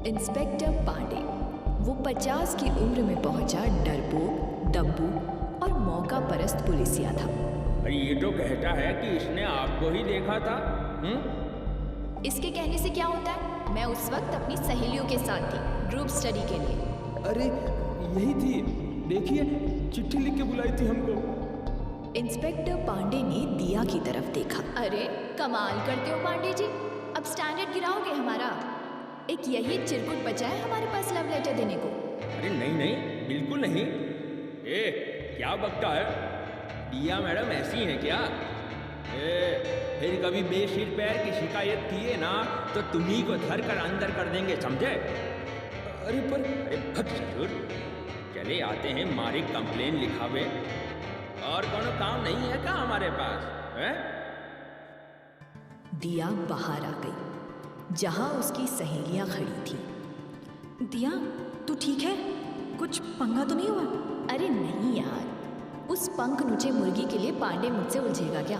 Inspector Pandey वो 50 की उम्र में पहुंचा डरपोक, डब्बू और मौका परस्त पुलिसिया था। अरे ये तो कहता है कि इसने आपको ही देखा था। इसके कहने से क्या होता है? मैं उस वक्त अपनी सहेलियों के साथ थी, ग्रुप स्टडी के लिए। अरे यही थी, देखिए चिट्ठी लिख के बुलाई थी हमको। इंस्पेक्टर पांडे ने दिया की तरफ देखा। अरे कमाल करते हो पांडे जी, अब स्टैंडर्ड गिराओगे हमारा। एक यही चिरकुट बचा है हमारे पास लव लेटर देने को। अरे नहीं नहीं, बिल्कुल नहीं। क्या बकता है? दिया मैडम ऐसी है क्या? फिर कभी बेसिर पैर की शिकायत किए ना तो तुम्ही को धर कर अंदर कर देंगे, समझे? अरे भक्त जरूर चले आते हैं, मारी कंप्लेन लिखावे। और कोनो काम नहीं है क्या हमारे पास है? दिया बाहर आ गई जहां उसकी सहेलियां खड़ी थी। दिया तू ठीक है? कुछ पंगा तो नहीं हुआ? अरे नहीं यार, उस पंख नुचे मुर्गी के लिए पांडे मुझसे उलझेगा क्या?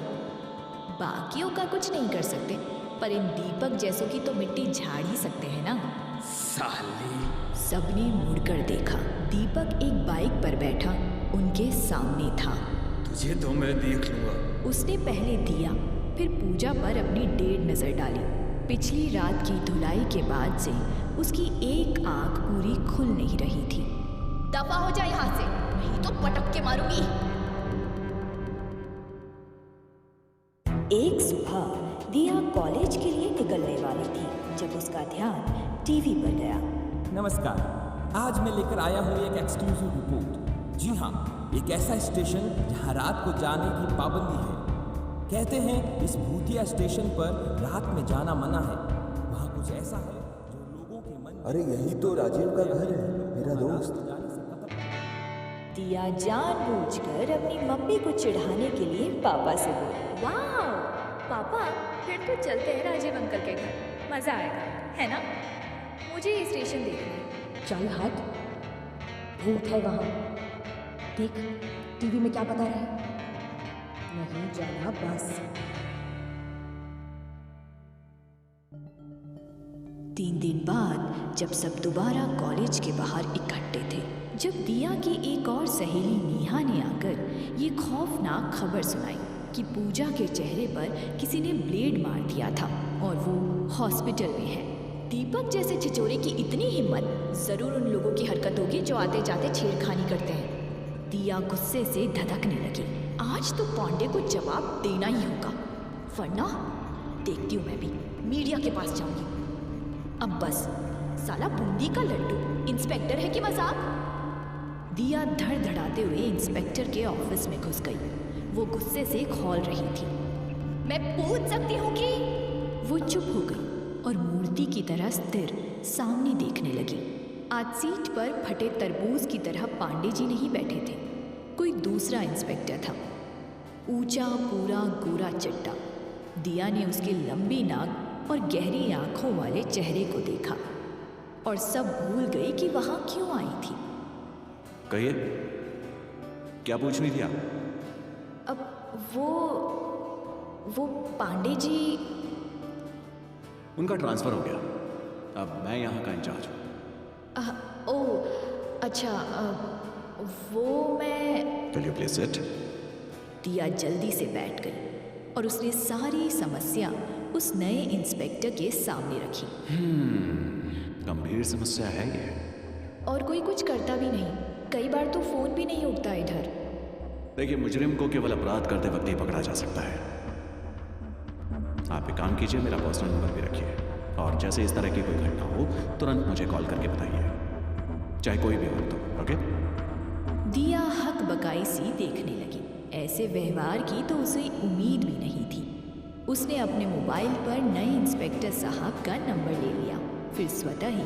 बाकियों का कुछ नहीं कर सकते, पर इन दीपक जैसों की तो मिट्टी झाड़ ही सकते हैं ना। साली। सबने मुड़कर देखा। दीपक एक बाइक पर बैठा उनके सामने था। तुझे तो मैं देख लूंगा। उसने पहले दिया फिर पूजा पर अपनी डेढ़ नजर डाली। पिछली रात की धुलाई के बाद से उसकी एक आंख पूरी खुल नहीं रही थी। दफा हो जा यहाँ से, नहीं तो पटक के मारूंगी। एक सुबह दिया कॉलेज के लिए निकलने वाली थी जब उसका ध्यान टीवी पर गया। नमस्कार, आज मैं लेकर आया हूँ एक एक्सक्लूसिव रिपोर्ट। जी हाँ, एक ऐसा स्टेशन जहाँ रात को जाने की पाबंदी है। कहते हैं इस भूतिया स्टेशन पर रात में जाना मना है। वहाँ कुछ ऐसा है जो लोगों के मन। अरे यही तो राजीव का घर है, मेरा दोस्त। दिया जानबूझकर अपनी मम्मी को चिढ़ाने के लिए पापा से बोली, वाह पापा, फिर तो चलते हैं राजीव अंकल के घर, मजा आएगा, है ना? मुझे ये स्टेशन देखना है। चल हट, भूत है वहाँ। देख टीवी में क्या बता रहे हैं। नहीं जाना बस। 3 दिन बाद जब सब दोबारा कॉलेज के बाहर इकट्ठे थे, जब दिया की एक और सहेली नेहा ने आकर ये खौफनाक खबर सुनाई कि पूजा के चेहरे पर किसी ने ब्लेड मार दिया था और वो हॉस्पिटल में है। दीपक जैसे छिचोरे की इतनी हिम्मत, जरूर उन लोगों की हरकत होगी जो आते जाते छेड़खानी करते हैं। दिया गुस्से से धधकने लगी। आज तो पांडे को जवाब देना ही होगा, वरना देखती हूँ मैं भी मीडिया के पास जाऊंगी। अब बस, साला बूंदी का लड्डू इंस्पेक्टर है कि मजाक? दिया धड़धड़ाते हुए इंस्पेक्टर के ऑफिस में घुस गई। वो गुस्से से खौल रही थी। मैं पूछ सकती हूँ कि? वो चुप हो गई और मूर्ति की तरह स्थिर सामने देखने लगी। आज सीट पर फटे तरबूज की तरह पांडे जी नहीं बैठे थे, कोई दूसरा इंस्पेक्टर था। ऊंचा, पूरा गोरा चड्डा। दिया ने उसकी लंबी नाक और गहरी आंखों वाले चेहरे को देखा और सब भूल गई कि वहां क्यों आई थी। कहिए, क्या पूछनी थी आप? अब वो पांडे जी। उनका ट्रांसफर हो गया, अब मैं यहाँ का इंचार्ज हूँ। ओह अच्छा, वो मैं। Will you please sit? दिया जल्दी से बैठ गई और उसने सारी समस्या उस नए इंस्पेक्टर के सामने रखी। गंभीर समस्या है ये। और कोई कुछ करता भी नहीं, कई बार तो फोन भी नहीं उठता इधर। देखिए, मुजरिम को केवल अपराध करते वक्त ही पकड़ा जा सकता है। आप एक काम कीजिए, मेरा पर्सनल नंबर भी रखिए और जैसे इस तरह की कोई घटना हो तुरंत मुझे कॉल करके बताइए, चाहे कोई भी वक्त हो। ओके? दिया हक बकाई सी देखने लगी। ऐसे व्यवहार की तो उसे उम्मीद भी नहीं थी। उसने अपने मोबाइल पर नए इंस्पेक्टर साहब का नंबर ले लिया। फिर स्वतः ही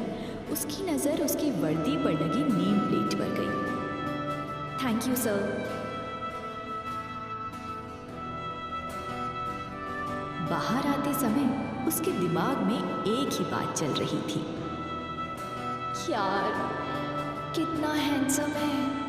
उसकी नज़र उसकी वर्दी पर लगी नेम प्लेट पर गई। Thank you sir. बाहर आते समय उसके दिमाग में एक ही बात चल रही थी, यार कितना हैंडसम है।